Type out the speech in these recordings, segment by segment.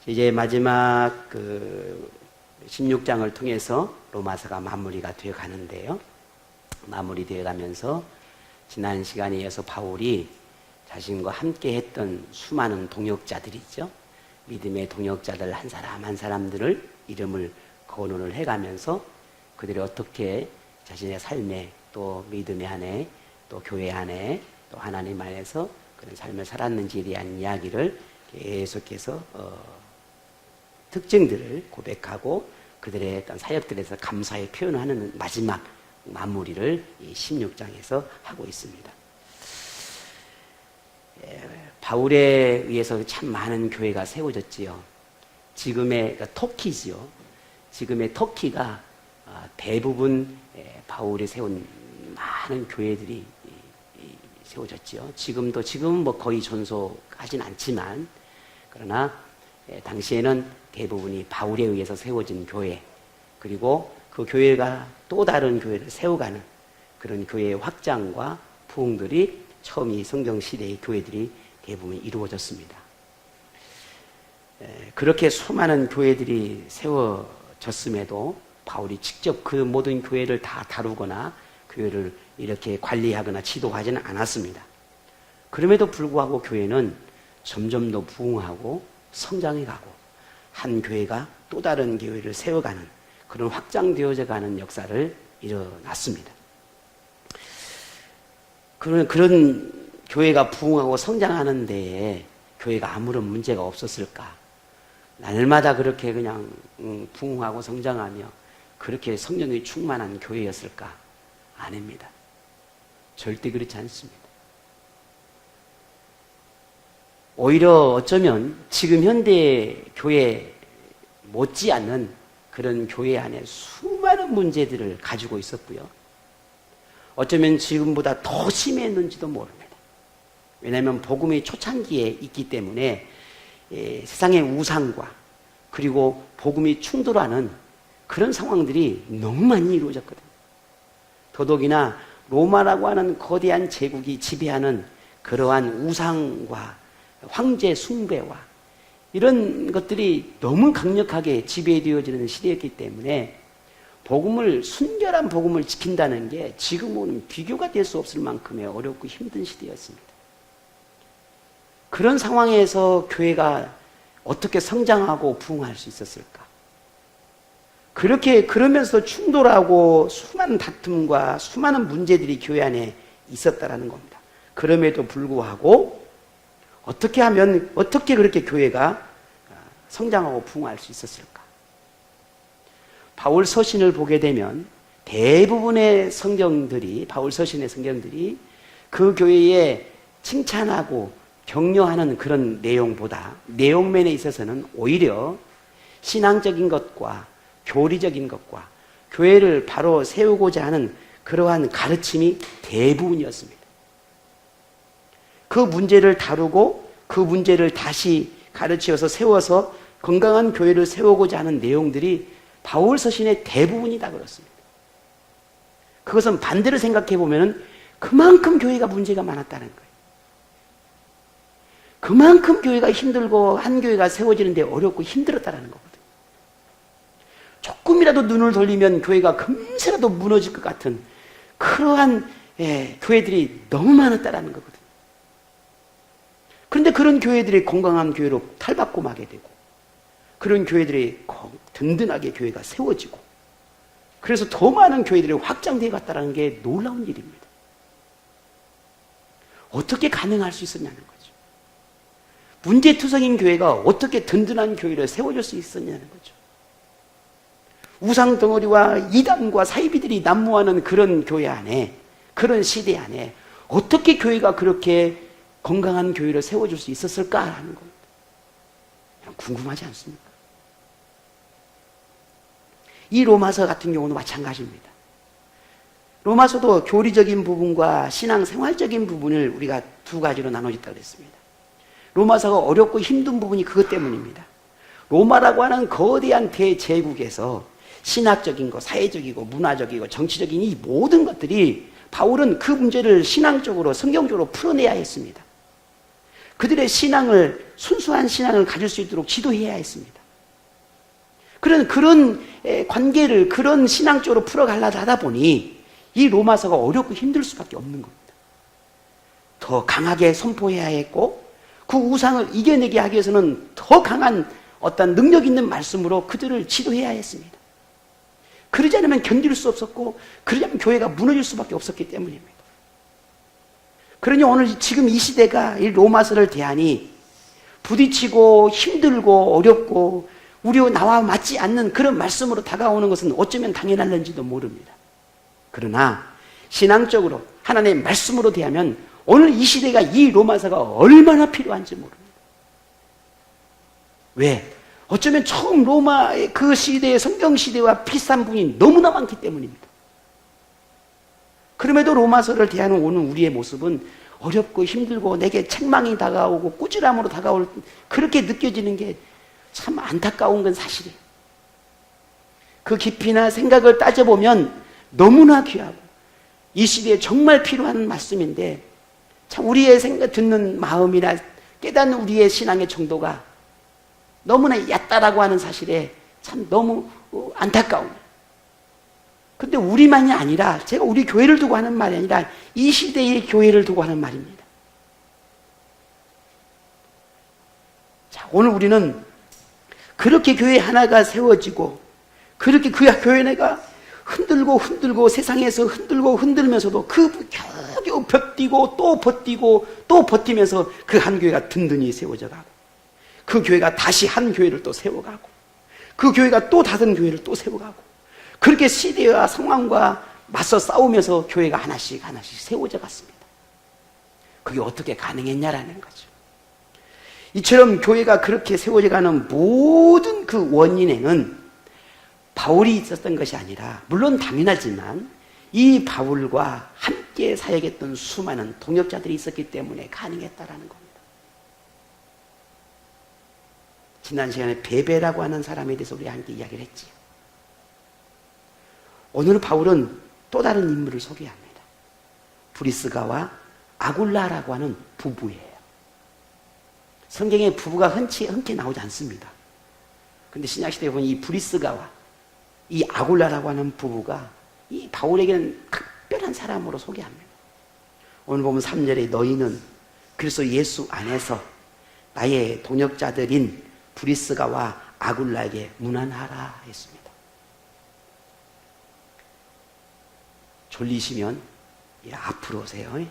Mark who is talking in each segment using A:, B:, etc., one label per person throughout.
A: 이제 마지막 16장을 통해서 로마서가 마무리가 되어 가는데요. 마무리되어 가면서 지난 시간에 이어서 바울이 자신과 함께 했던 수많은 동역자들이죠. 믿음의 동역자들 한 사람 한 사람들을 이름을 거론을 해가면서 그들이 어떻게 자신의 삶에 또 믿음의 안에 또 교회 안에 또 하나님 안에서 그런 삶을 살았는지에 대한 이야기를 계속해서 특징들을 고백하고 그들의 어떤 사역들에서 감사의 표현을 하는 마지막 마무리를 이 16장에서 하고 있습니다. 바울에 의해서 참 많은 교회가 세워졌지요. 지금의 터키지요. 지금의 터키가 대부분 바울이 세운 많은 교회들이 세워졌지요. 지금은 뭐 거의 존속하진 않지만 그러나 당시에는 대부분이 바울에 의해서 세워진 교회, 그리고 그 교회가 또 다른 교회를 세워가는 그런 교회의 확장과 부흥들이 처음 이 성경시대의 교회들이 대부분 이루어졌습니다. 그렇게 수많은 교회들이 세워졌음에도 바울이 직접 그 모든 교회를 다 다루거나 교회를 이렇게 관리하거나 지도하지는 않았습니다. 그럼에도 불구하고 교회는 점점 더 부흥하고 성장해가고 한 교회가 또 다른 교회를 세워가는 그런 확장되어져 가는 역사를 일어났습니다. 그런 교회가 부흥하고 성장하는 데에 교회가 아무런 문제가 없었을까? 날마다 그렇게 그냥 부흥하고 성장하며 그렇게 성령이 충만한 교회였을까? 아닙니다. 절대 그렇지 않습니다. 오히려 어쩌면 지금 현대 교회 못지않는 그런 교회 안에 수많은 문제들을 가지고 있었고요. 어쩌면 지금보다 더 심했는지도 모릅니다. 왜냐하면 복음의 초창기에 있기 때문에 세상의 우상과 그리고 복음이 충돌하는 그런 상황들이 너무 많이 이루어졌거든요. 더더욱이나 로마라고 하는 거대한 제국이 지배하는 그러한 우상과 황제 숭배와 이런 것들이 너무 강력하게 지배되어지는 시대였기 때문에 순결한 복음을 지킨다는 게 지금은 비교가 될 수 없을 만큼의 어렵고 힘든 시대였습니다. 그런 상황에서 교회가 어떻게 성장하고 부흥할 수 있었을까? 그러면서 충돌하고 수많은 다툼과 수많은 문제들이 교회 안에 있었다라는 겁니다. 그럼에도 불구하고 어떻게 그렇게 교회가 성장하고 부흥할 수 있었을까? 바울 서신을 보게 되면 대부분의 바울 서신의 성경들이 그 교회에 칭찬하고 격려하는 그런 내용보다 내용면에 있어서는 오히려 신앙적인 것과 교리적인 것과 교회를 바로 세우고자 하는 그러한 가르침이 대부분이었습니다. 그 문제를 다루고 그 문제를 다시 가르치어서 세워서 건강한 교회를 세우고자 하는 내용들이 바울 서신의 대부분이다 그렇습니다. 그것은 반대로 생각해 보면 그만큼 교회가 문제가 많았다는 거예요. 그만큼 교회가 힘들고 한 교회가 세워지는데 어렵고 힘들었다는 거거든요. 조금이라도 눈을 돌리면 교회가 금세라도 무너질 것 같은 그러한 교회들이 너무 많았다는 거거든요. 그런데 그런 교회들이 건강한 교회로 탈바꿈하게 되고 그런 교회들이 든든하게 교회가 세워지고 그래서 더 많은 교회들이 확장되어 갔다는 게 놀라운 일입니다. 어떻게 가능할 수 있었냐는 거죠. 문제투성인 교회가 어떻게 든든한 교회를 세워줄 수 있었냐는 거죠. 우상덩어리와 이단과 사이비들이 난무하는 그런 교회 안에 그런 시대 안에 어떻게 교회가 그렇게 건강한 교회를 세워줄 수 있었을까라는 겁니다. 궁금하지 않습니까? 이 로마서 같은 경우는 마찬가지입니다. 로마서도 교리적인 부분과 신앙생활적인 부분을 우리가 두 가지로 나눠졌다고 했습니다. 로마서가 어렵고 힘든 부분이 그것 때문입니다. 로마라고 하는 거대한 대제국에서 신학적인 거, 사회적이고 문화적이고 정치적인 이 모든 것들이 바울은 그 문제를 신앙적으로 성경적으로 풀어내야 했습니다. 그들의 신앙을, 순수한 신앙을 가질 수 있도록 지도해야 했습니다. 그런 관계를 그런 신앙 쪽으로 풀어가려다 하다 보니 이 로마서가 어렵고 힘들 수밖에 없는 겁니다. 더 강하게 선포해야 했고 그 우상을 이겨내게 하기 위해서는 더 강한 어떤 능력 있는 말씀으로 그들을 지도해야 했습니다. 그러지 않으면 견딜 수 없었고 그러지 않으면 교회가 무너질 수밖에 없었기 때문입니다. 그러니 오늘 지금 이 시대가 이 로마서를 대하니 부딪히고 힘들고 어렵고 나와 맞지 않는 그런 말씀으로 다가오는 것은 어쩌면 당연할는지도 모릅니다. 그러나 신앙적으로 하나님의 말씀으로 대하면 오늘 이 시대가 이 로마서가 얼마나 필요한지 모릅니다. 왜? 어쩌면 처음 로마의 그 시대의 성경 시대와 비슷한 부분이 너무나 많기 때문입니다. 그럼에도 로마서를 대하는 오늘 우리의 모습은 어렵고 힘들고 내게 책망이 다가오고 꾸지람으로 다가올 그렇게 느껴지는 게 참 안타까운 건 사실이에요. 그 깊이나 생각을 따져보면 너무나 귀하고 이 시대에 정말 필요한 말씀인데 참 우리의 듣는 마음이나 깨닫는 우리의 신앙의 정도가 너무나 얕다라고 하는 사실에 참 너무 안타까운. 근데 우리만이 아니라 제가 우리 교회를 두고 하는 말이 아니라 이 시대의 교회를 두고 하는 말입니다. 자, 오늘 우리는 그렇게 교회 하나가 세워지고 그렇게 그 교회가 흔들고 세상에서 흔들면서도 겨우 버티고 또 버티고 또 버티면서 그 한 교회가 든든히 세워져 가고 그 교회가 다시 한 교회를 또 세워가고 그 교회가 또 다른 교회를 또 세워가고 그렇게 시대와 상황과 맞서 싸우면서 교회가 하나씩 세워져 갔습니다. 그게 어떻게 가능했냐라는 거죠. 이처럼 교회가 그렇게 세워져가는 모든 그 원인에는 바울이 있었던 것이 아니라 물론 당연하지만 이 바울과 함께 사역했던 수많은 동역자들이 있었기 때문에 가능했다라는 겁니다. 지난 시간에 베베라고 하는 사람에 대해서 우리가 함께 이야기를 했지요. 오늘 바울은 또 다른 인물을 소개합니다. 브리스가와 아굴라라고 하는 부부예요. 성경에 부부가 흔치 나오지 않습니다. 그런데 신약시대에 보면 이 브리스가와 이 아굴라라고 하는 부부가 이 바울에게는 특별한 사람으로 소개합니다. 오늘 보면 3절에 너희는 그래서 예수 안에서 나의 동역자들인 브리스가와 아굴라에게 문안하라 했습니다. 졸리시면 앞으로 오세요.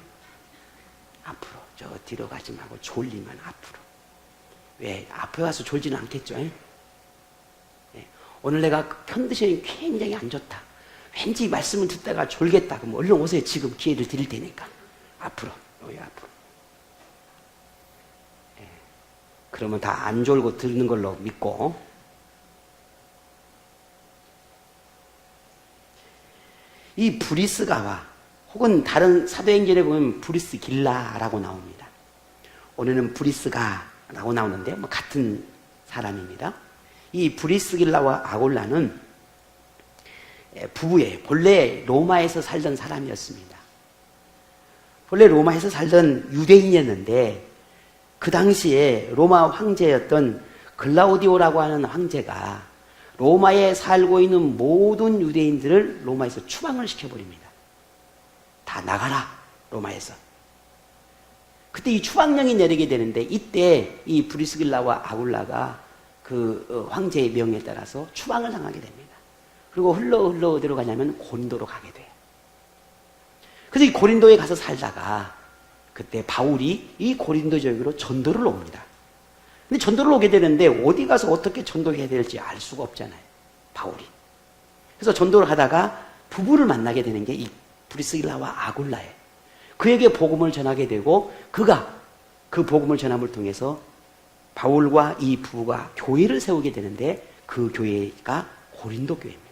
A: 앞으로 저 뒤로 가지 말고 졸리면 앞으로. 왜? 앞에 와서 졸지는 않겠죠. 오늘 내가 컨디션이 굉장히 안 좋다. 왠지 말씀을 듣다가 졸겠다. 그럼 얼른 오세요. 지금 기회를 드릴 테니까. 앞으로. 여기 앞으로. 그러면 다 안 졸고 듣는 걸로 믿고. 이 브리스가와 혹은 다른 사도행전에 보면 브리스길라라고 나옵니다. 오늘은 브리스가라고 나오는데 같은 사람입니다. 이 브리스길라와 아골라는 부부예요. 본래 로마에서 살던 사람이었습니다. 본래 로마에서 살던 유대인이었는데 그 당시에 로마 황제였던 글라우디오라고 하는 황제가 로마에 살고 있는 모든 유대인들을 로마에서 추방을 시켜버립니다. 다 나가라, 로마에서. 그때 이 추방령이 내리게 되는데 이때 이 브리스길라와 아굴라가 그 황제의 명에 따라서 추방을 당하게 됩니다. 그리고 흘러 어디로 가냐면 고린도로 가게 돼요. 그래서 이 고린도에 가서 살다가 그때 바울이 이 고린도 지역으로 전도를 옵니다. 근데 전도를 오게 되는데 어디 가서 어떻게 전도해야 될지 알 수가 없잖아요, 바울이. 그래서 전도를 하다가 부부를 만나게 되는 게 이 브리스길라와 아굴라예요. 그에게 복음을 전하게 되고 그가 그 복음을 전함을 통해서 바울과 이 부부가 교회를 세우게 되는데 그 교회가 고린도 교회입니다.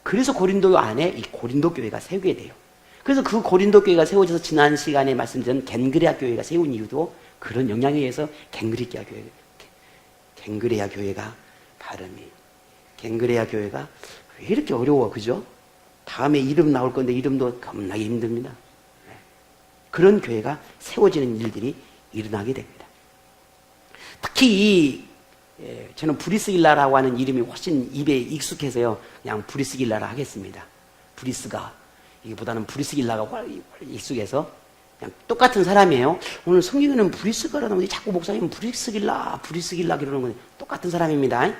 A: 그래서 고린도 안에 이 고린도 교회가 세우게 돼요. 그래서 그 고린도 교회가 세워져서 지난 시간에 말씀드린 겐그레아 교회가 세운 이유도 그런 영향에 의해서 겐그레아 교회가 발음이 겐그레아 교회가 왜 이렇게 어려워, 그죠? 다음에 이름 나올 건데 이름도 겁나게 힘듭니다. 그런 교회가 세워지는 일들이 일어나게 됩니다. 특히 저는 브리스길라라고 하는 이름이 훨씬 입에 익숙해서요, 그냥 브리스길라라 하겠습니다. 브리스가, 이보다는 브리스길라가 익숙해서 그냥 똑같은 사람이에요. 오늘 성경에는 브리스가라는 건데 자꾸 목사님은 브리스길라 그러는 건데 똑같은 사람입니다.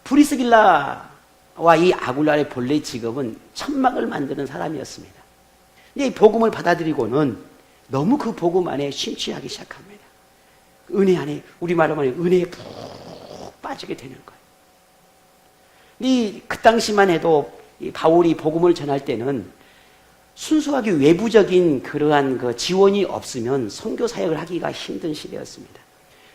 A: 브리스길라와 이 아굴라의 본래 직업은 천막을 만드는 사람이었습니다. 근데 이 복음을 받아들이고는 너무 그 복음 안에 심취하기 시작합니다. 은혜 안에, 우리말로 말하면 은혜에 푹 빠지게 되는 거예요. 그 당시만 해도 이 바울이 복음을 전할 때는 순수하게 외부적인 그러한 그 지원이 없으면 선교 사역을 하기가 힘든 시대였습니다.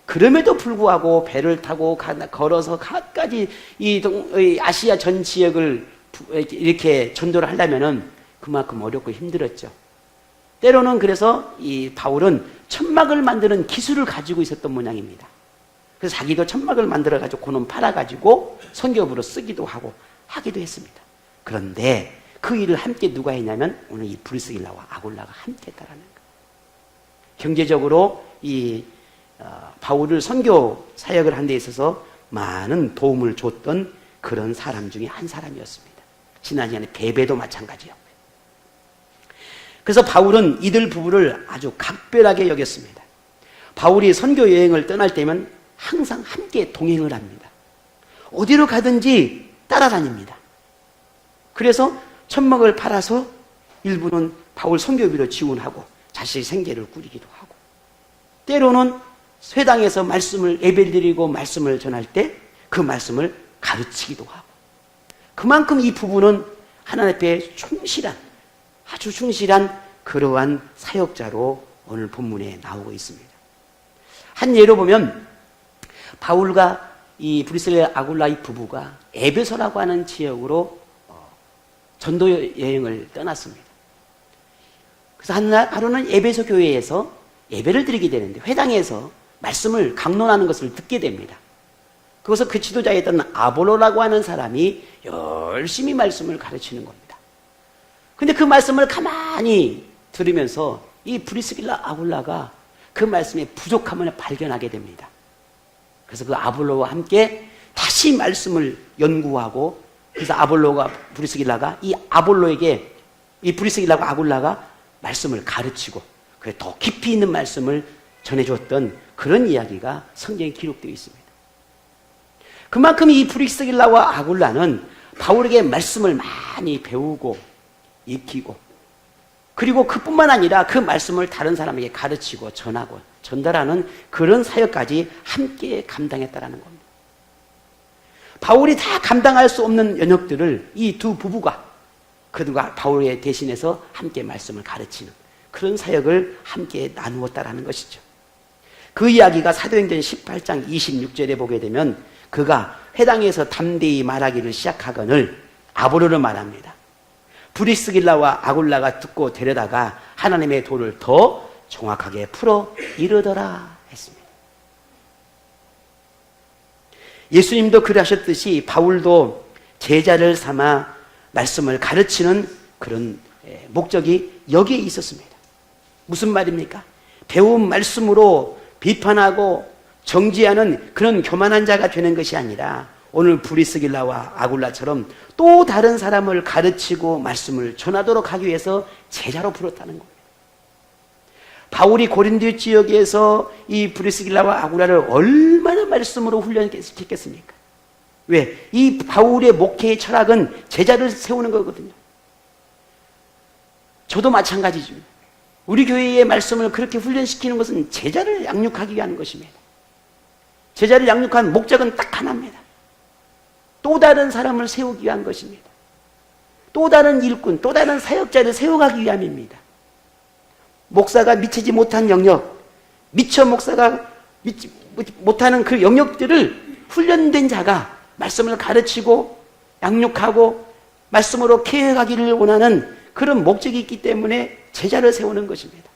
A: 그럼에도 불구하고 배를 타고 걸어서 가까이 이 아시아 전 지역을 이렇게 전도를 하려면은 그만큼 어렵고 힘들었죠. 때로는 그래서 이 바울은 천막을 만드는 기술을 가지고 있었던 모양입니다. 그래서 자기도 천막을 만들어가지고 그놈 팔아가지고 선교부로 쓰기도 하고 하기도 했습니다. 그런데 그 일을 함께 누가 했냐면 오늘 이 브리스길라와 아굴라가 함께 했다라는 거예요. 경제적으로 이 바울을 선교 사역을 하는 데 있어서 많은 도움을 줬던 그런 사람 중에 한 사람이었습니다. 지난 시간에 베베도 마찬가지였고요. 그래서 바울은 이들 부부를 아주 각별하게 여겼습니다. 바울이 선교 여행을 떠날 때면 항상 함께 동행을 합니다. 어디로 가든지 따라다닙니다. 그래서 천막을 팔아서 일부는 바울 선교비로 지원하고 자신의 생계를 꾸리기도 하고, 때로는 회당에서 말씀을 예배를 드리고 말씀을 전할 때 그 말씀을 가르치기도 하고, 그만큼 이 부부는 하나님 앞에 충실한, 아주 충실한 그러한 사역자로 오늘 본문에 나오고 있습니다. 한 예로 보면 바울과 이 브리스길라 아굴라의 부부가 에베소라고 하는 지역으로 전도 여행을 떠났습니다. 그래서 하루는 에베소 교회에서 예배를 드리게 되는데 회당에서 말씀을 강론하는 것을 듣게 됩니다. 그것을 그 지도자였던 아볼로라고 하는 사람이 열심히 말씀을 가르치는 겁니다. 근데 그 말씀을 가만히 들으면서 이 브리스길라 아굴라가 그 말씀의 부족함을 발견하게 됩니다. 그래서 그 아볼로와 함께 다시 말씀을 연구하고, 그래서 아볼로가 브리스길라가 이 아볼로에게 이 브리스길라가 아굴라가 말씀을 가르치고 그래 더 깊이 있는 말씀을 전해줬던 그런 이야기가 성경에 기록되어 있습니다. 그만큼 이 브리스길라와 아굴라는 바울에게 말씀을 많이 배우고 익히고, 그리고 그뿐만 아니라 그 말씀을 다른 사람에게 가르치고 전하고 전달하는 그런 사역까지 함께 감당했다라는 겁니다. 바울이 다 감당할 수 없는 연역들을 이 두 부부가 그들과 바울에 대신해서 함께 말씀을 가르치는 그런 사역을 함께 나누었다라는 것이죠. 그 이야기가 사도행전 18장 26절에 보게 되면 그가 회당에서 담대히 말하기를 시작하거늘 아볼로를 말합니다. 브리스길라와 아굴라가 듣고 데려다가 하나님의 도를 더 정확하게 풀어 이르더라 했습니다. 예수님도 그러하셨듯이 바울도 제자를 삼아 말씀을 가르치는 그런 목적이 여기에 있었습니다. 무슨 말입니까? 배운 말씀으로 비판하고 정지하는 그런 교만한 자가 되는 것이 아니라 오늘 브리스길라와 아굴라처럼 또 다른 사람을 가르치고 말씀을 전하도록 하기 위해서 제자로 부르었다는 거예요. 바울이 고린도 지역에서 이 브리스길라와 아굴라를 얼마나 말씀으로 훈련시켰겠습니까? 왜? 이 바울의 목회의 철학은 제자를 세우는 거거든요. 저도 마찬가지죠. 우리 교회의 말씀을 그렇게 훈련시키는 것은 제자를 양육하기 위한 것입니다. 제자를 양육한 목적은 딱 하나입니다. 또 다른 사람을 세우기 위한 것입니다. 또 다른 일꾼, 또 다른 사역자를 세워가기 위함입니다. 목사가 미치지 못한 영역, 미처 목사가 미치 못하는 그 영역들을 훈련된 자가 말씀을 가르치고 양육하고 말씀으로 케어가기를 원하는 그런 목적이 있기 때문에 제자를 세우는 것입니다.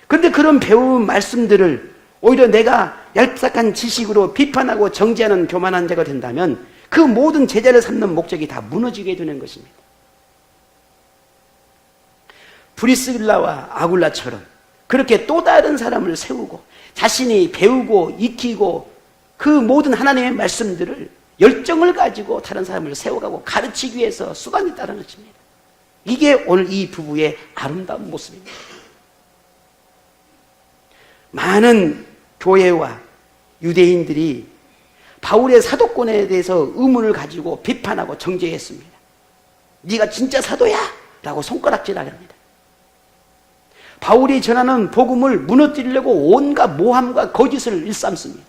A: 그런데 그런 배운 말씀들을 오히려 내가 얄팍한 지식으로 비판하고 정지하는 교만한 자가 된다면 그 모든 제자를 삼는 목적이 다 무너지게 되는 것입니다. 브리스길라와 아굴라처럼 그렇게 또 다른 사람을 세우고 자신이 배우고 익히고 그 모든 하나님의 말씀들을 열정을 가지고 다른 사람을 세워가고 가르치기 위해서 수단이 따르는 것입니다. 이게 오늘 이 부부의 아름다운 모습입니다. 많은 교회와 유대인들이 바울의 사도권에 대해서 의문을 가지고 비판하고 정죄했습니다. 네가 진짜 사도야? 라고 손가락질하랍니다. 바울이 전하는 복음을 무너뜨리려고 온갖 모함과 거짓을 일삼습니다.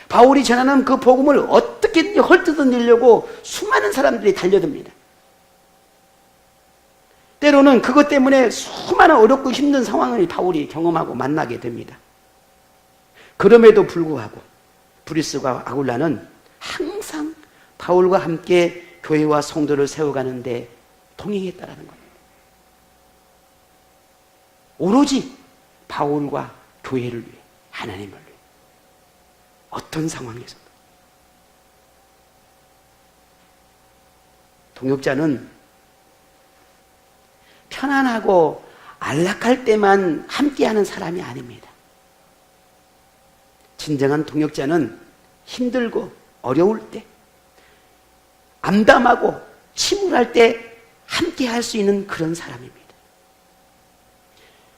A: 바울이 전하는 그 복음을 어떻게든지 헐뜯어내려고 수많은 사람들이 달려듭니다. 때로는 그것 때문에 수많은 어렵고 힘든 상황을 바울이 경험하고 만나게 됩니다. 그럼에도 불구하고 브리스과 아굴라는 항상 바울과 함께 교회와 성도를 세워가는데 동행했다라는 겁니다. 오로지 바울과 교회를 위해, 하나님을 위해, 어떤 상황에서도. 동역자는 편안하고 안락할 때만 함께하는 사람이 아닙니다. 진정한 동역자는 힘들고 어려울 때, 암담하고 침울할 때 함께할 수 있는 그런 사람입니다.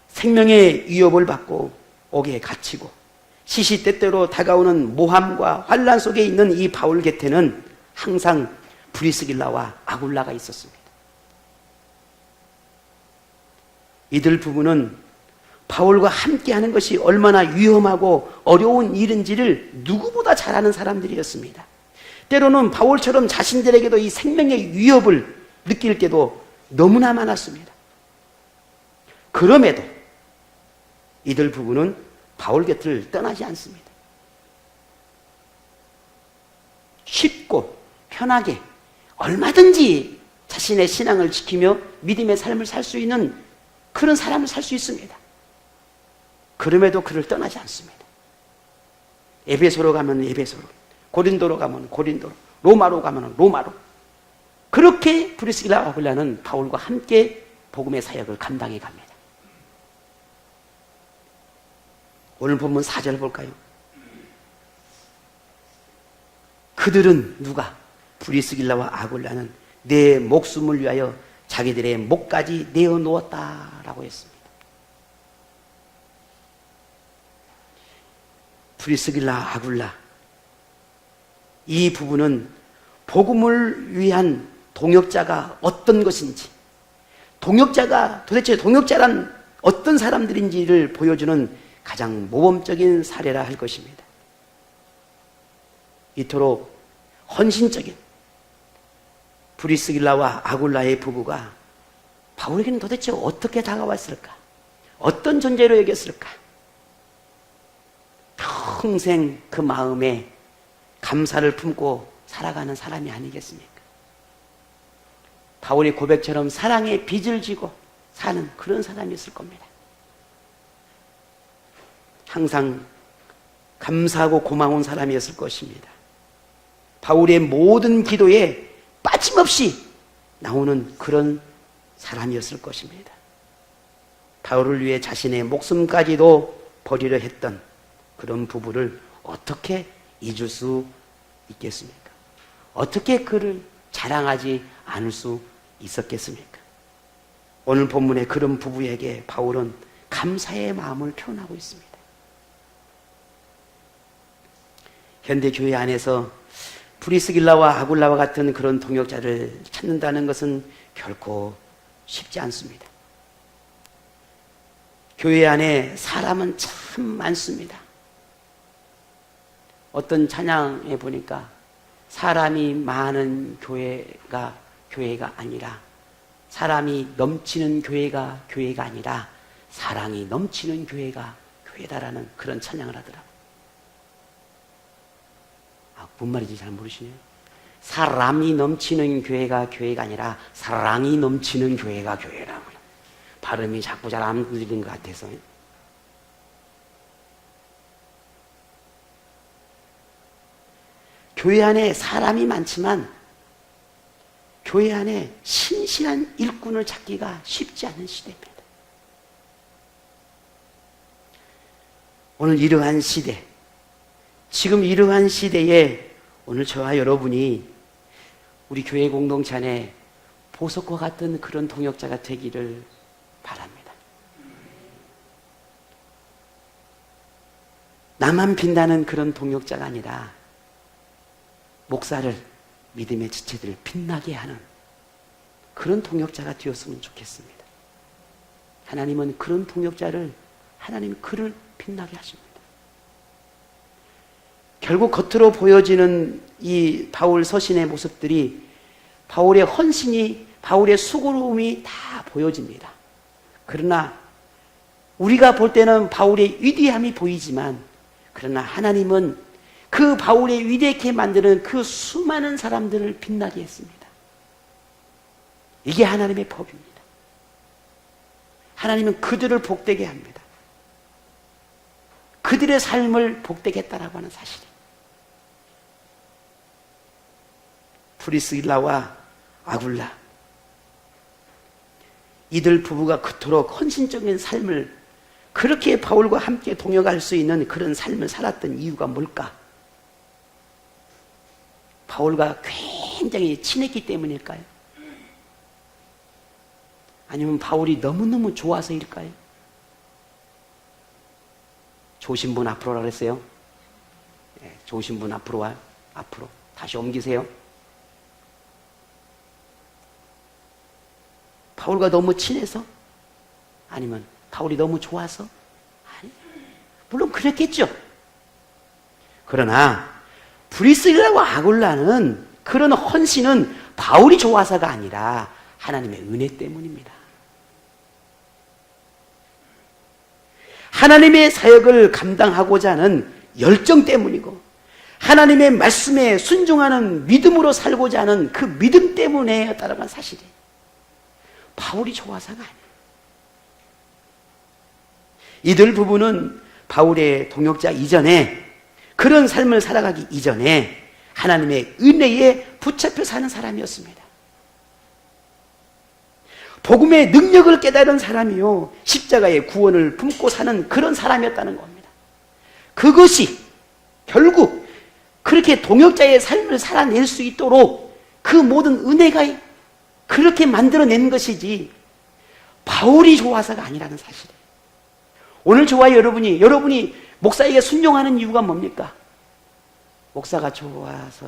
A: 생명의 위협을 받고 옥에 갇히고 시시때때로 다가오는 모함과 환난 속에 있는 이 바울 곁에는 항상 브리스길라와 아굴라가 있었습니다. 이들 부부는 바울과 함께하는 것이 얼마나 위험하고 어려운 일인지를 누구보다 잘 아는 사람들이었습니다. 때로는 바울처럼 자신들에게도 이 생명의 위협을 느낄 때도 너무나 많았습니다. 그럼에도 이들 부부는 바울 곁을 떠나지 않습니다. 쉽고 편하게 얼마든지 자신의 신앙을 지키며 믿음의 삶을 살 수 있는 그런 사람을 살 수 있습니다. 그럼에도 그를 떠나지 않습니다. 에베소로 가면 에베소로, 고린도로 가면 고린도로, 로마로 가면 로마로. 그렇게 브리스길라와 아굴라는 바울과 함께 복음의 사역을 감당해 갑니다. 오늘 본문 4절 볼까요? 그들은 누가? 브리스길라와 아굴라는 내 목숨을 위하여 자기들의 목까지 내어놓았다라고 했습니다. 브리스길라, 아굴라, 이 부부는 복음을 위한 동역자가 어떤 것인지, 동역자가 도대체 동역자란 어떤 사람들인지를 보여주는 가장 모범적인 사례라 할 것입니다. 이토록 헌신적인 브리스길라와 아굴라의 부부가 바울에게는 도대체 어떻게 다가왔을까? 어떤 존재로 여겼을까? 평생 그 마음에 감사를 품고 살아가는 사람이 아니겠습니까? 바울의 고백처럼 사랑의 빚을 지고 사는 그런 사람이었을 겁니다. 항상 감사하고 고마운 사람이었을 것입니다. 바울의 모든 기도에 빠짐없이 나오는 그런 사람이었을 것입니다. 바울을 위해 자신의 목숨까지도 버리려 했던 그런 부부를 어떻게 잊을 수 있겠습니까? 어떻게 그를 자랑하지 않을 수 있었겠습니까? 오늘 본문의 그런 부부에게 바울은 감사의 마음을 표현하고 있습니다. 현대 교회 안에서 브리스길라와 아굴라와 같은 그런 동역자를 찾는다는 것은 결코 쉽지 않습니다. 교회 안에 사람은 참 많습니다. 어떤 찬양에 보니까 사람이 많은 교회가 아니라, 사람이 넘치는 교회가 아니라 사랑이 넘치는 교회가 교회다라는 그런 찬양을 하더라고요. 뭔 말인지 잘 모르시네요. 사람이 넘치는 교회가 아니라 사랑이 넘치는 교회가 교회라고. 발음이 자꾸 잘 안 들리는 것 같아서. 교회 안에 사람이 많지만 교회 안에 신실한 일꾼을 찾기가 쉽지 않은 시대입니다. 오늘 이러한 시대, 지금 이러한 시대에 오늘 저와 여러분이 우리 교회 공동체 안에 보석과 같은 그런 동역자가 되기를 바랍니다. 나만 빛나는 그런 동역자가 아니라 목사를, 믿음의 지체들을 빛나게 하는 그런 동역자가 되었으면 좋겠습니다. 하나님은 그런 동역자를, 하나님이 그를 빛나게 하십니다. 결국 겉으로 보여지는 이 바울 서신의 모습들이 바울의 헌신이, 바울의 수고로움이 다 보여집니다. 그러나 우리가 볼 때는 바울의 위대함이 보이지만, 그러나 하나님은 그 바울의 위대하게 만드는 그 수많은 사람들을 빛나게 했습니다. 이게 하나님의 법입니다. 하나님은 그들을 복되게 합니다. 그들의 삶을 복되게 했다라고 하는 사실이. 프리스길라와 아굴라, 이들 부부가 그토록 헌신적인 삶을, 그렇게 바울과 함께 동역할 수 있는 그런 삶을 살았던 이유가 뭘까? 바울과 굉장히 친했기 때문일까요? 아니면 바울이 너무너무 좋아서일까요? 좋으신 분 앞으로 그랬어요. 네, 좋으신 분 앞으로 와요. 앞으로 다시 옮기세요. 바울과 너무 친해서? 아니면 바울이 너무 좋아서? 아니, 물론 그랬겠죠. 그러나 브리스길라와 아굴라는 그런 헌신은 바울이 좋아서가 아니라 하나님의 은혜 때문입니다. 하나님의 사역을 감당하고자 하는 열정 때문이고, 하나님의 말씀에 순종하는 믿음으로 살고자 하는 그 믿음 때문에였다는 사실이에요. 바울이 좋아서가 아니에요. 이들 부부는 바울의 동역자 이전에, 그런 삶을 살아가기 이전에 하나님의 은혜에 붙잡혀 사는 사람이었습니다. 복음의 능력을 깨달은 사람이요, 십자가의 구원을 품고 사는 그런 사람이었다는 겁니다. 그것이 결국 그렇게 동역자의 삶을 살아낼 수 있도록 그 모든 은혜가 그렇게 만들어낸 것이지 바울이 좋아서가 아니라는 사실이에요. 오늘 저와 여러분이 목사에게 순종하는 이유가 뭡니까? 목사가 좋아서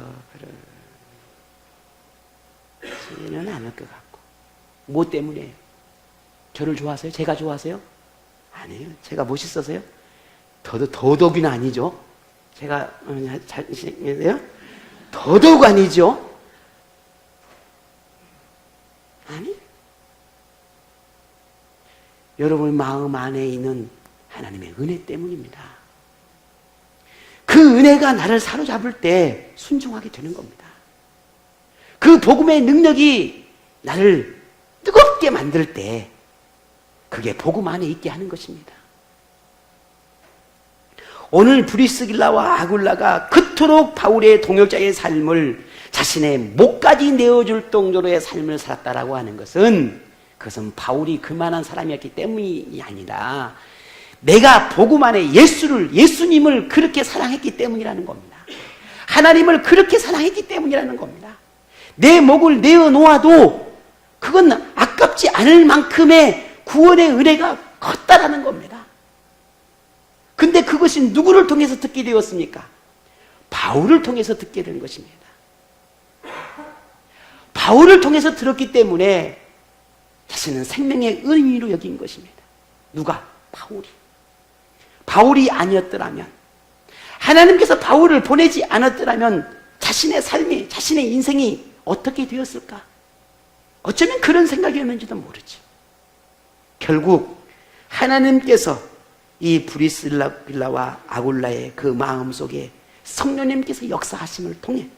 A: 그러지는 않을 것 같고. 뭐 때문에? 저를 좋아하세요? 제가 좋아하세요? 아니에요. 제가 멋있어서요? 더더욱이나 아니죠. 제가 잘생겨요? 더더욱 아니죠. 아니, 여러분 마음 안에 있는 하나님의 은혜 때문입니다. 그 은혜가 나를 사로잡을 때 순종하게 되는 겁니다. 그 복음의 능력이 나를 뜨겁게 만들 때 그게 복음 안에 있게 하는 것입니다. 오늘 브리스길라와 아굴라가 그토록 바울의 동역자의 삶을 자신의 목까지 내어줄 정도로의 삶을 살았다라고 하는 것은, 그것은 바울이 그만한 사람이었기 때문이 아니라 내가 복음 안에 예수님을 그렇게 사랑했기 때문이라는 겁니다. 하나님을 그렇게 사랑했기 때문이라는 겁니다. 내 목을 내어놓아도 그건 아깝지 않을 만큼의 구원의 은혜가 컸다라는 겁니다. 근데 그것이 누구를 통해서 듣게 되었습니까? 바울을 통해서 듣게 된 것입니다. 바울을 통해서 들었기 때문에 자신은 생명의 의미로 여긴 것입니다. 누가? 바울이 아니었더라면, 하나님께서 바울을 보내지 않았더라면 자신의 삶이, 자신의 인생이 어떻게 되었을까? 어쩌면 그런 생각이었는지도 모르지. 결국 하나님께서 이 브리스길라와 아굴라의 그 마음속에 성령님께서 역사하심을 통해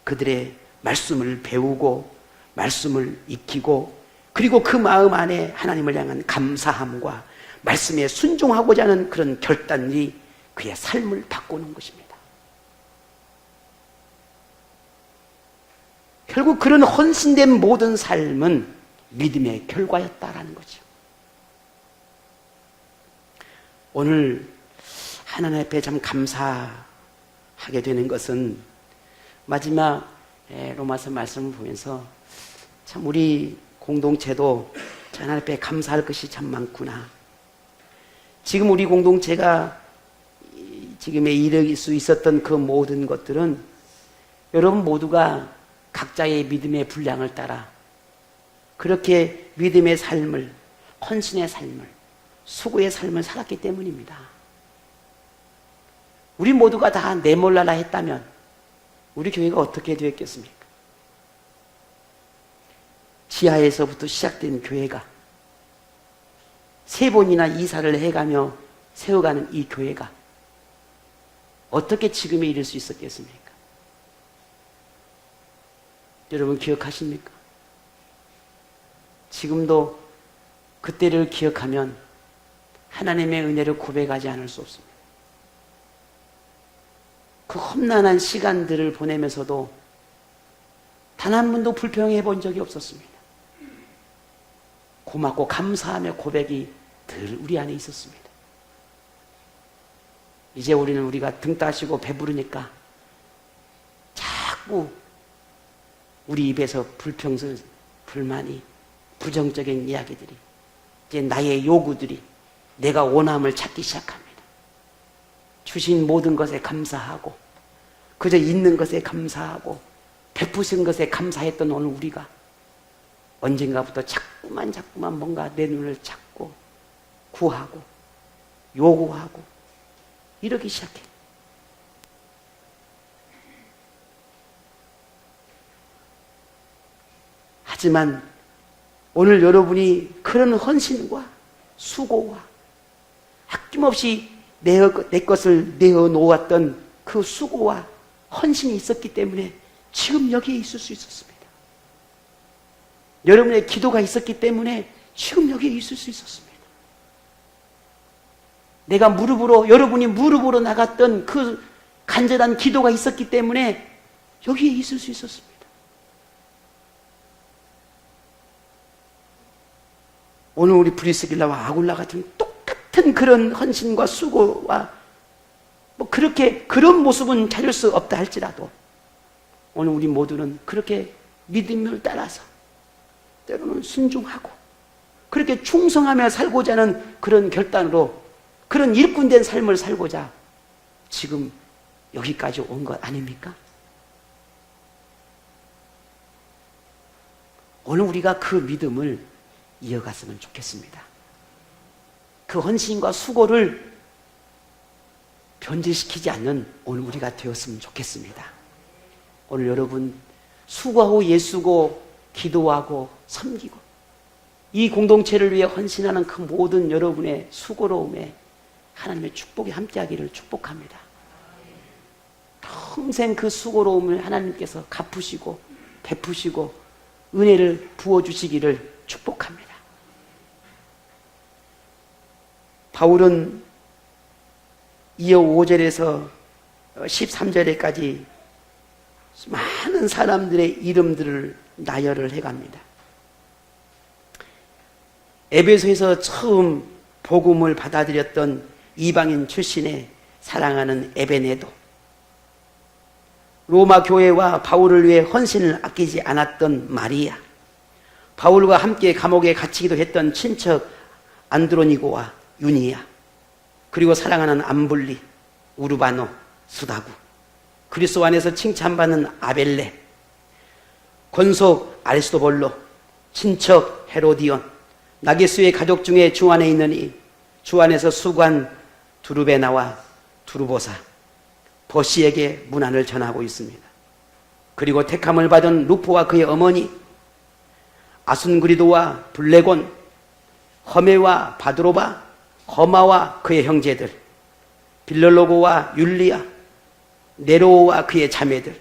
A: 그들의 말씀을 배우고 말씀을 익히고, 그리고 그 마음 안에 하나님을 향한 감사함과 말씀에 순종하고자 하는 그런 결단이 그의 삶을 바꾸는 것입니다. 결국 그런 헌신된 모든 삶은 믿음의 결과였다라는 거죠. 오늘 하나님 앞에 참 감사하게 되는 것은 마지막 로마서 말씀을 보면서 참 우리 공동체도 하나님 앞에 감사할 것이 참 많구나. 지금 우리 공동체가 지금에 이를 수 있었던 그 모든 것들은 여러분 모두가 각자의 믿음의 분량을 따라 그렇게 믿음의 삶을, 헌신의 삶을, 수고의 삶을 살았기 때문입니다. 우리 모두가 다 내몰라라 했다면 우리 교회가 어떻게 되었겠습니까? 지하에서부터 시작된 교회가 3번이나 이사를 해가며 세워가는 이 교회가 어떻게 지금에 이를 수 있었겠습니까? 여러분 기억하십니까? 지금도 그때를 기억하면 하나님의 은혜를 고백하지 않을 수 없습니다. 그 험난한 시간들을 보내면서도 단 한 번도 불평해 본 적이 없었습니다. 고맙고 감사하며 고백이 늘 우리 안에 있었습니다. 이제 우리가 등 따시고 배부르니까 자꾸 우리 입에서 불평, 불만이, 부정적인 이야기들이, 이제 나의 요구들이 내가 원함을 찾기 시작합니다. 주신 모든 것에 감사하고 그저 있는 것에 감사하고 베푸신 것에 감사했던 오늘 우리가 언젠가부터 자꾸만 뭔가 내 눈을 찾고 구하고 요구하고 이러기 시작해. 하지만 오늘 여러분이 그런 헌신과 수고와 아낌없이 내 것을 내어놓았던 그 수고와 헌신이 있었기 때문에 지금 여기에 있을 수 있었습니다. 여러분의 기도가 있었기 때문에 지금 여기에 있을 수 있었습니다. 여러분이 무릎으로 나갔던 그 간절한 기도가 있었기 때문에 여기에 있을 수 있었습니다. 오늘 우리 브리스길라와 아굴라 같은 똑같은 그런 헌신과 수고와 그런 모습은 찾을 수 없다 할지라도 오늘 우리 모두는 그렇게 믿음을 따라서 때로는 순종하고 그렇게 충성하며 살고자 하는 그런 결단으로 그런 일꾼된 삶을 살고자 지금 여기까지 온 것 아닙니까? 오늘 우리가 그 믿음을 이어갔으면 좋겠습니다. 그 헌신과 수고를 변질시키지 않는 오늘 우리가 되었으면 좋겠습니다. 오늘 여러분 수고하고 예수고 기도하고 섬기고 이 공동체를 위해 헌신하는 그 모든 여러분의 수고로움에 하나님의 축복이 함께하기를 축복합니다. 평생 그 수고로움을 하나님께서 갚으시고 베푸시고 은혜를 부어주시기를 축복합니다. 바울은 이어 5절에서 13절에까지 많은 사람들의 이름들을 나열을 해갑니다. 에베소에서 처음 복음을 받아들였던 이방인 출신의 사랑하는 에베네도, 로마 교회와 바울을 위해 헌신을 아끼지 않았던 마리아, 바울과 함께 감옥에 갇히기도 했던 친척 안드로니고와 유니아, 그리고 사랑하는 암블리, 우르바노, 수다구, 그리스도 안에서 칭찬받는 아벨레, 권속 아리스토볼로, 친척 헤로디온, 나게스의 가족 중에 주 안에 있는 주 안에서 수고한 두르베나와 두르보사, 버시에게 문안을 전하고 있습니다. 그리고 택함을 받은 루포와 그의 어머니, 아순그리도와 블레곤, 허메와 바드로바, 허마와 그의 형제들, 빌럴로고와 율리아, 네로와 그의 자매들,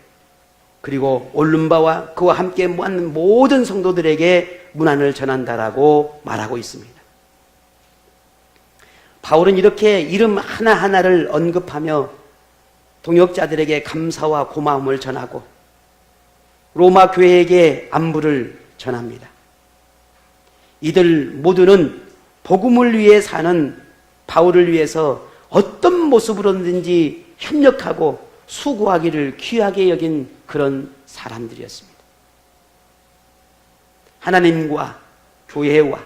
A: 그리고 올룸바와 그와 함께 모았는 모든 성도들에게 문안을 전한다라고 말하고 있습니다. 바울은 이렇게 이름 하나하나를 언급하며 동역자들에게 감사와 고마움을 전하고 로마 교회에게 안부를 전합니다. 이들 모두는 복음을 위해 사는 바울을 위해서 어떤 모습으로든지 협력하고 수고하기를 귀하게 여긴 그런 사람들이었습니다. 하나님과 교회와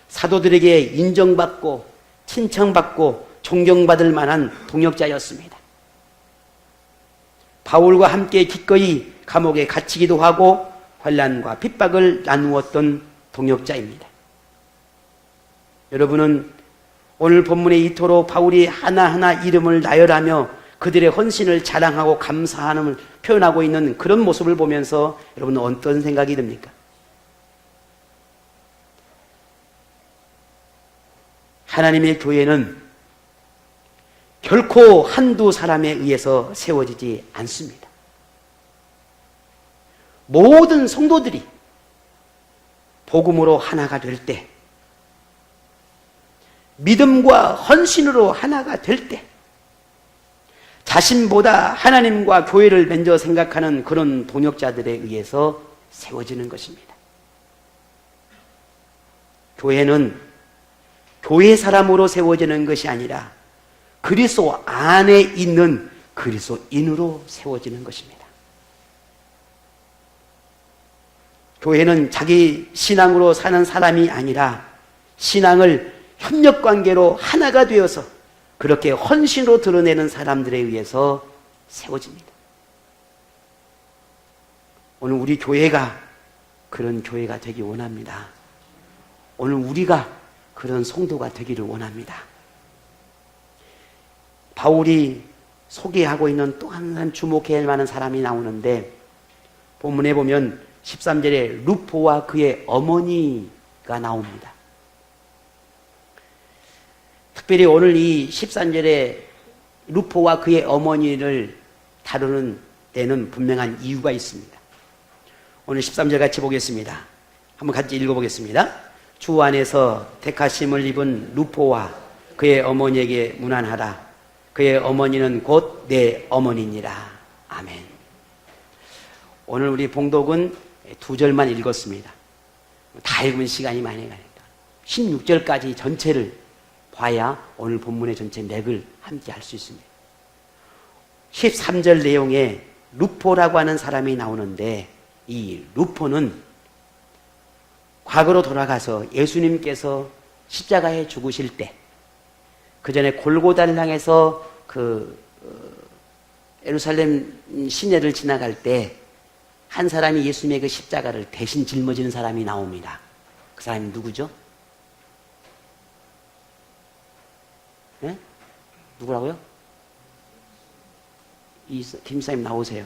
A: 사도들에게 인정받고 칭찬받고 존경받을 만한 동역자였습니다. 바울과 함께 기꺼이 감옥에 갇히기도 하고 환난과 핍박을 나누었던 동역자입니다. 여러분은 오늘 본문에 이토록 바울이 하나하나 이름을 나열하며 그들의 헌신을 자랑하고 감사함을 표현하고 있는 그런 모습을 보면서 여러분은 어떤 생각이 듭니까? 하나님의 교회는 결코 한두 사람에 의해서 세워지지 않습니다. 모든 성도들이 복음으로 하나가 될 때, 믿음과 헌신으로 하나가 될 때, 자신보다 하나님과 교회를 먼저 생각하는 그런 동역자들에 의해서 세워지는 것입니다. 교회는 교회 사람으로 세워지는 것이 아니라 그리스도 안에 있는 그리스도인으로 세워지는 것입니다. 교회는 자기 신앙으로 사는 사람이 아니라 신앙을 협력관계로 하나가 되어서 그렇게 헌신으로 드러내는 사람들에 의해서 세워집니다. 오늘 우리 교회가 그런 교회가 되기 원합니다. 오늘 우리가 그런 성도가 되기를 원합니다. 바울이 소개하고 있는 또 한 사람 주목해야 할 만한 사람이 나오는데 본문에 보면 13절에 루포와 그의 어머니가 나옵니다. 특별히 오늘 이 13절에 루포와 그의 어머니를 다루는 데는 분명한 이유가 있습니다. 오늘 13절 같이 보겠습니다. 한번 같이 읽어보겠습니다. 주 안에서 택하심을 입은 루포와 그의 어머니에게 문안하라. 그의 어머니는 곧 내 어머니니라. 아멘. 오늘 우리 봉독은 2절만 읽었습니다. 다 읽으면 시간이 많이 가니까 16절까지 전체를 봐야 오늘 본문의 전체 맥을 함께 할 수 있습니다. 13절 내용에 루포라고 하는 사람이 나오는데 이 루포는 과거로 돌아가서 예수님께서 십자가에 죽으실 때 그 전에 골고다를 향해서 예루살렘 시내를 지나갈 때 한 사람이 예수님의 그 십자가를 대신 짊어지는 사람이 나옵니다. 그 사람이 누구죠? 네? 누구라고요? 김사님 나오세요.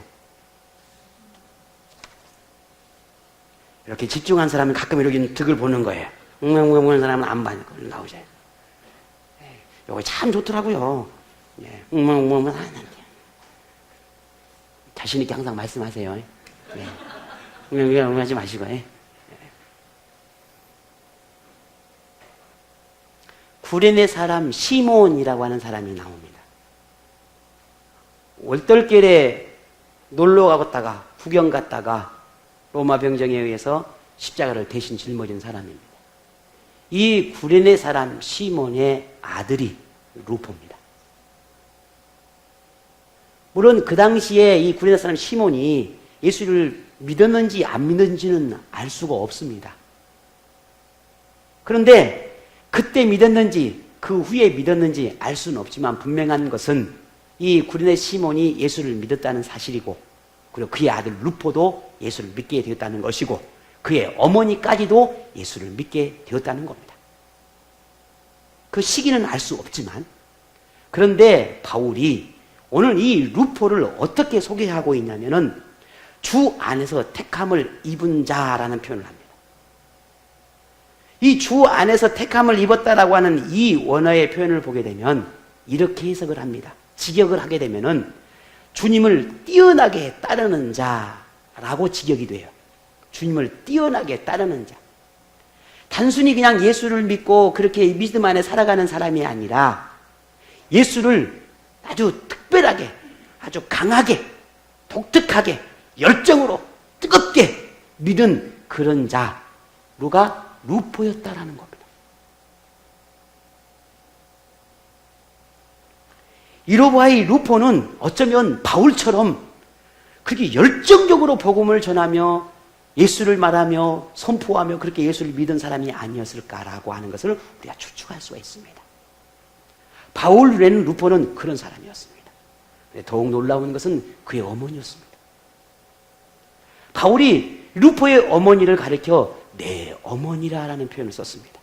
A: 이렇게 집중한 사람은 가끔 이렇게 득을 보는 거예요. 웅맹웅맹하는 사람은 안 봐요. 나오세요. 이거 참 좋더라고요. 웅맹웅맹 자신 있게 항상 말씀하세요. 웅맹웅맹하지 마시고. 구레네 사람 시몬이라고 하는 사람이 나옵니다. 얼떨결에 놀러 가봤다가 구경 갔다가 로마 병정에 의해서 십자가를 대신 짊어진 사람입니다. 이 구레네 사람 시몬의 아들이 루포입니다. 물론 그 당시에 이 구레네 사람 시몬이 예수를 믿었는지 안 믿었는지는 알 수가 없습니다. 그런데 그때 믿었는지 그 후에 믿었는지 알 수는 없지만 분명한 것은 이 구레네 시몬이 예수를 믿었다는 사실이고 그리고 그의 아들 루포도 예수를 믿게 되었다는 것이고 그의 어머니까지도 예수를 믿게 되었다는 겁니다. 그 시기는 알 수 없지만 그런데 바울이 오늘 이 루포를 어떻게 소개하고 있냐면은 주 안에서 택함을 입은 자라는 표현을 합니다. 이 주 안에서 택함을 입었다라고 하는 이 원어의 표현을 보게 되면 이렇게 해석을 합니다. 직역을 하게 되면은 주님을 뛰어나게 따르는 자라고 직역이 돼요. 주님을 뛰어나게 따르는 자. 단순히 그냥 예수를 믿고 그렇게 믿음 안에 살아가는 사람이 아니라 예수를 아주 특별하게, 아주 강하게, 독특하게, 열정으로 뜨겁게 믿은 그런 자루가 루포였다라는 겁니다. 이로바이 루포는 어쩌면 바울처럼 그렇게 열정적으로 복음을 전하며 예수를 말하며 선포하며 그렇게 예수를 믿은 사람이 아니었을까라고 하는 것을 우리가 추측할 수가 있습니다. 바울이라는 루포는 그런 사람이었습니다. 더욱 놀라운 것은 그의 어머니였습니다. 바울이 루포의 어머니를 가리켜 내 어머니라는 표현을 썼습니다.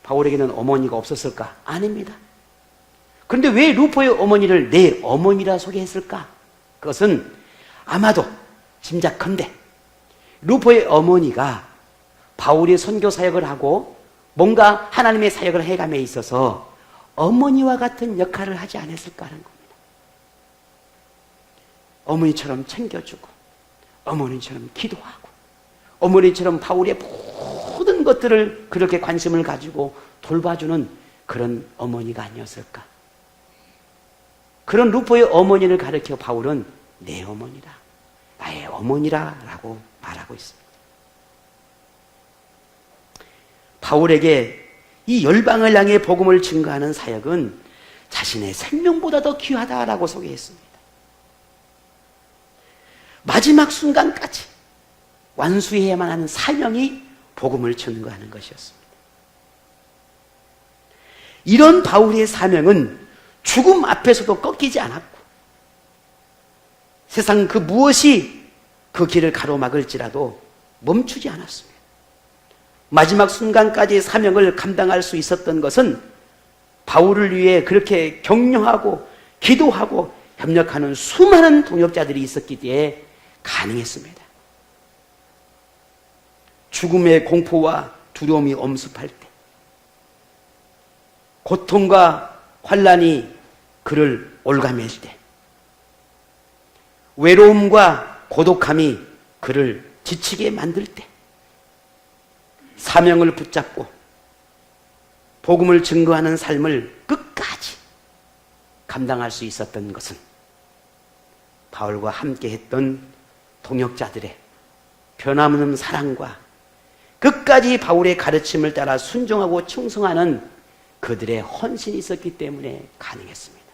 A: 바울에게는 어머니가 없었을까? 아닙니다. 그런데 왜 루포의 어머니를 내 어머니라 소개했을까? 그것은 아마도 짐작컨대 루포의 어머니가 바울이 선교 사역을 하고 뭔가 하나님의 사역을 해감에 있어서 어머니와 같은 역할을 하지 않았을까 하는 겁니다. 어머니처럼 챙겨주고 어머니처럼 기도하고 어머니처럼 바울의 모든 것들을 그렇게 관심을 가지고 돌봐주는 그런 어머니가 아니었을까. 그런 루포의 어머니를 가리켜 바울은 내 어머니라, 나의 어머니라 라고 말하고 있습니다. 바울에게 이 열방을 향해 복음을 증거하는 사역은 자신의 생명보다 더 귀하다라고 소개했습니다. 마지막 순간까지 완수해야만 하는 사명이 복음을 증거하는 것이었습니다. 이런 바울의 사명은 죽음 앞에서도 꺾이지 않았고 세상 그 무엇이 그 길을 가로막을지라도 멈추지 않았습니다. 마지막 순간까지 사명을 감당할 수 있었던 것은 바울을 위해 그렇게 격려하고 기도하고 협력하는 수많은 동역자들이 있었기 때문에 가능했습니다. 죽음의 공포와 두려움이 엄습할 때, 고통과 환난이 그를 올가맬 때, 외로움과 고독함이 그를 지치게 만들 때, 사명을 붙잡고 복음을 증거하는 삶을 끝까지 감당할 수 있었던 것은 바울과 함께 했던 동역자들의 변함없는 사랑과 끝까지 바울의 가르침을 따라 순종하고 충성하는 그들의 헌신이 있었기 때문에 가능했습니다.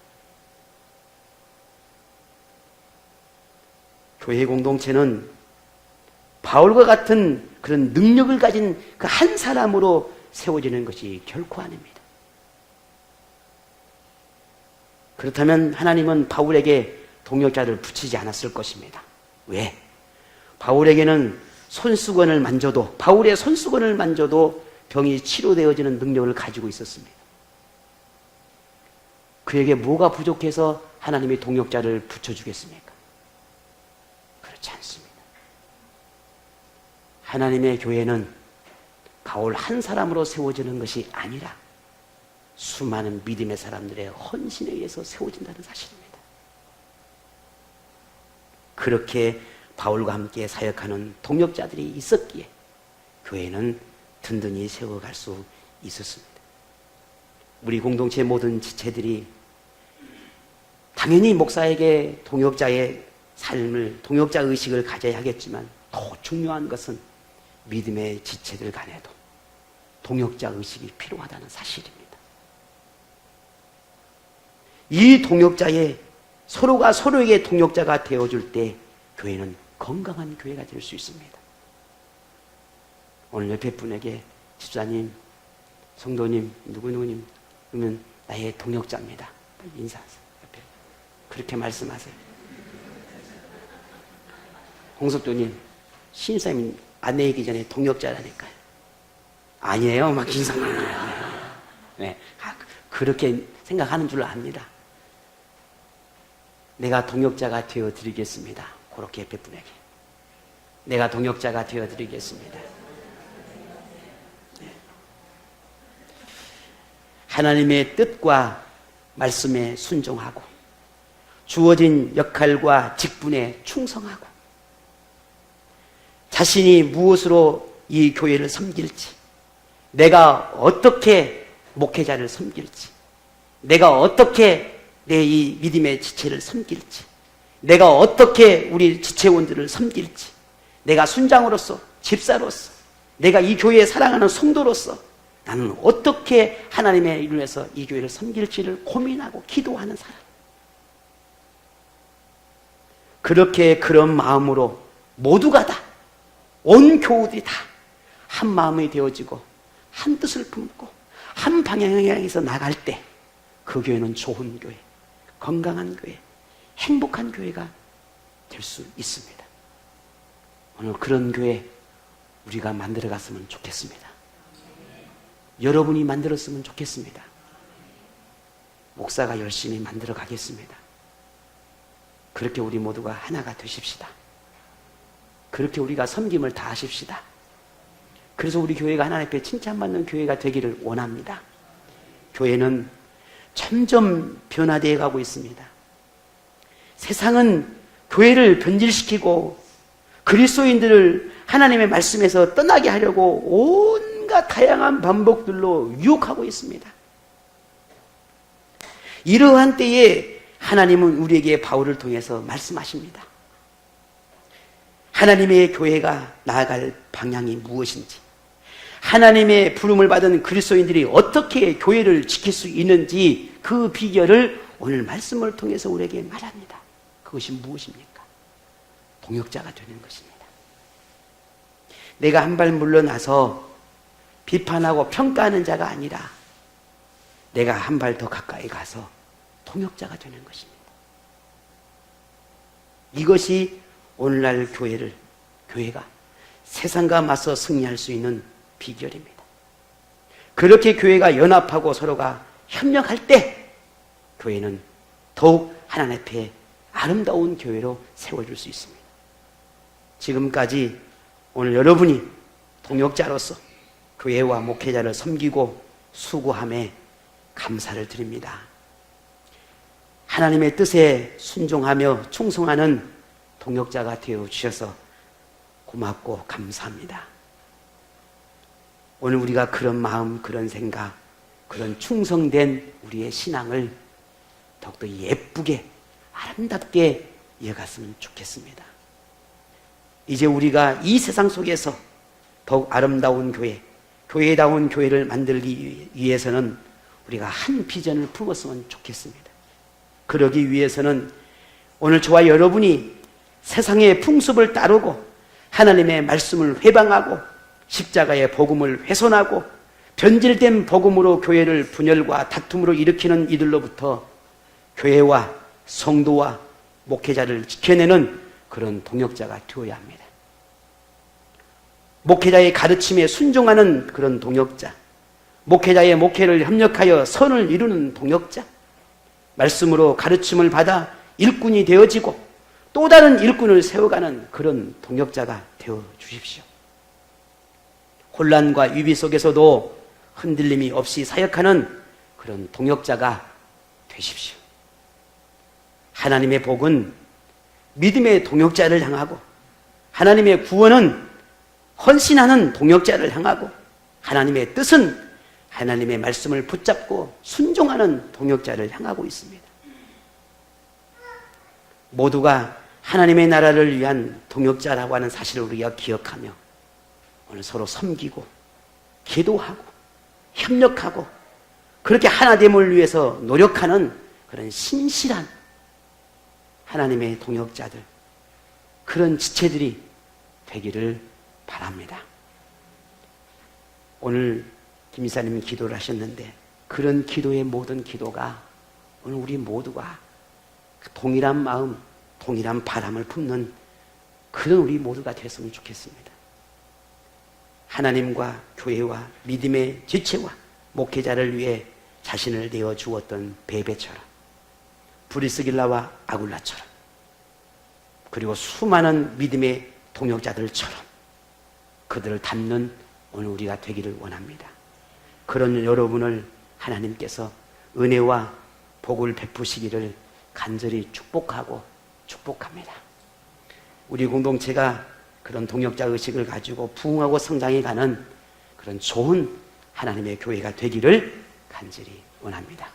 A: 교회 공동체는 바울과 같은 그런 능력을 가진 그 한 사람으로 세워지는 것이 결코 아닙니다. 그렇다면 하나님은 바울에게 동역자를 붙이지 않았을 것입니다. 왜? 바울에게는 손수건을 만져도, 바울의 손수건을 만져도 병이 치료되어지는 능력을 가지고 있었습니다. 그에게 뭐가 부족해서 하나님이 동역자를 붙여주겠습니까? 그렇지 않습니다. 하나님의 교회는 바울 한 사람으로 세워지는 것이 아니라 수많은 믿음의 사람들의 헌신에 의해서 세워진다는 사실입니다. 그렇게 바울과 함께 사역하는 동역자들이 있었기에 교회는 든든히 세워갈 수 있었습니다. 우리 공동체 모든 지체들이 당연히 목사에게 동역자의 삶을, 동역자 의식을 가져야 하겠지만 더 중요한 것은 믿음의 지체들 간에도 동역자 의식이 필요하다는 사실입니다. 이 동역자의 서로가 서로에게 동역자가 되어줄 때 교회는 건강한 교회가 될 수 있습니다. 오늘 옆에 분에게 집사님, 성도님, 누구누구님 그러면 나의 동역자입니다. 인사하세요. 옆에 그렇게 말씀하세요. 홍석도님, 신사님 아내이기 전에 동역자라니까요. 아니에요. 막 인상하네요. 네, 그렇게 생각하는 줄 압니다. 내가 동역자가 되어드리겠습니다. 그렇게 옆에 분에게. 내가 동역자가 되어드리겠습니다. 네. 하나님의 뜻과 말씀에 순종하고 주어진 역할과 직분에 충성하고 자신이 무엇으로 이 교회를 섬길지, 내가 어떻게 목회자를 섬길지, 내가 어떻게 내 이 믿음의 지체를 섬길지, 내가 어떻게 우리 지체원들을 섬길지, 내가 순장으로서, 집사로서, 내가 이 교회에 사랑하는 성도로서 나는 어떻게 하나님의 일을 위해서 이 교회를 섬길지를 고민하고 기도하는 사람. 그렇게 그런 마음으로 모두가 다, 온 교우들이 다 한 마음이 되어지고 한 뜻을 품고 한 방향을 향해서 나갈 때 그 교회는 좋은 교회, 건강한 교회, 행복한 교회가 될 수 있습니다. 오늘 그런 교회 우리가 만들어 갔으면 좋겠습니다. 여러분이 만들었으면 좋겠습니다. 목사가 열심히 만들어 가겠습니다. 그렇게 우리 모두가 하나가 되십시다. 그렇게 우리가 섬김을 다하십시다. 그래서 우리 교회가 하나님 앞에 칭찬받는 교회가 되기를 원합니다. 교회는 점점 변화되어 가고 있습니다. 세상은 교회를 변질시키고 그리스도인들을 하나님의 말씀에서 떠나게 하려고 온갖 다양한 반복들로 유혹하고 있습니다. 이러한 때에 하나님은 우리에게 바울을 통해서 말씀하십니다. 하나님의 교회가 나아갈 방향이 무엇인지, 하나님의 부름을 받은 그리스도인들이 어떻게 교회를 지킬 수 있는지 그 비결을 오늘 말씀을 통해서 우리에게 말합니다. 그것이 무엇입니까? 동역자가 되는 것입니다. 내가 한 발 물러나서 비판하고 평가하는 자가 아니라 내가 한 발 더 가까이 가서 동역자가 되는 것입니다. 이것이 오늘날 교회가 세상과 맞서 승리할 수 있는 비결입니다. 그렇게 교회가 연합하고 서로가 협력할 때 교회는 더욱 하나님 앞에 아름다운 교회로 세워질 수 있습니다. 지금까지 오늘 여러분이 동역자로서 교회와 목회자를 섬기고 수고함에 감사를 드립니다. 하나님의 뜻에 순종하며 충성하는 동역자가 되어 주셔서 고맙고 감사합니다. 오늘 우리가 그런 마음, 그런 생각, 그런 충성된 우리의 신앙을 더욱더 예쁘게 아름답게 이어갔으면 좋겠습니다. 이제 우리가 이 세상 속에서 더욱 아름다운 교회, 교회다운 교회를 만들기 위해서는 우리가 한 비전을 품었으면 좋겠습니다. 그러기 위해서는 오늘 저와 여러분이 세상의 풍습을 따르고 하나님의 말씀을 회방하고 십자가의 복음을 훼손하고 변질된 복음으로 교회를 분열과 다툼으로 일으키는 이들로부터 교회와 성도와 목회자를 지켜내는 그런 동역자가 되어야 합니다. 목회자의 가르침에 순종하는 그런 동역자, 목회자의 목회를 협력하여 선을 이루는 동역자, 말씀으로 가르침을 받아 일꾼이 되어지고 또 다른 일꾼을 세워가는 그런 동역자가 되어 주십시오. 혼란과 위기 속에서도 흔들림이 없이 사역하는 그런 동역자가 되십시오. 하나님의 복은 믿음의 동역자를 향하고 하나님의 구원은 헌신하는 동역자를 향하고 하나님의 뜻은 하나님의 말씀을 붙잡고 순종하는 동역자를 향하고 있습니다. 모두가 하나님의 나라를 위한 동역자라고 하는 사실을 우리가 기억하며 오늘 서로 섬기고 기도하고 협력하고 그렇게 하나됨을 위해서 노력하는 그런 신실한 하나님의 동역자들, 그런 지체들이 되기를 바랍니다. 오늘 김 이사님이 기도를 하셨는데 그런 기도의 모든 기도가 오늘 우리 모두가 동일한 마음, 동일한 바람을 품는 그런 우리 모두가 됐으면 좋겠습니다. 하나님과 교회와 믿음의 지체와 목회자를 위해 자신을 내어 주었던 베베처럼, 브리스길라와 아굴라처럼, 그리고 수많은 믿음의 동역자들처럼 그들을 닮는 오늘 우리가 되기를 원합니다. 그런 여러분을 하나님께서 은혜와 복을 베푸시기를 간절히 축복합니다. 우리 공동체가 그런 동역자 의식을 가지고 부흥하고 성장해 가는 그런 좋은 하나님의 교회가 되기를 간절히 원합니다.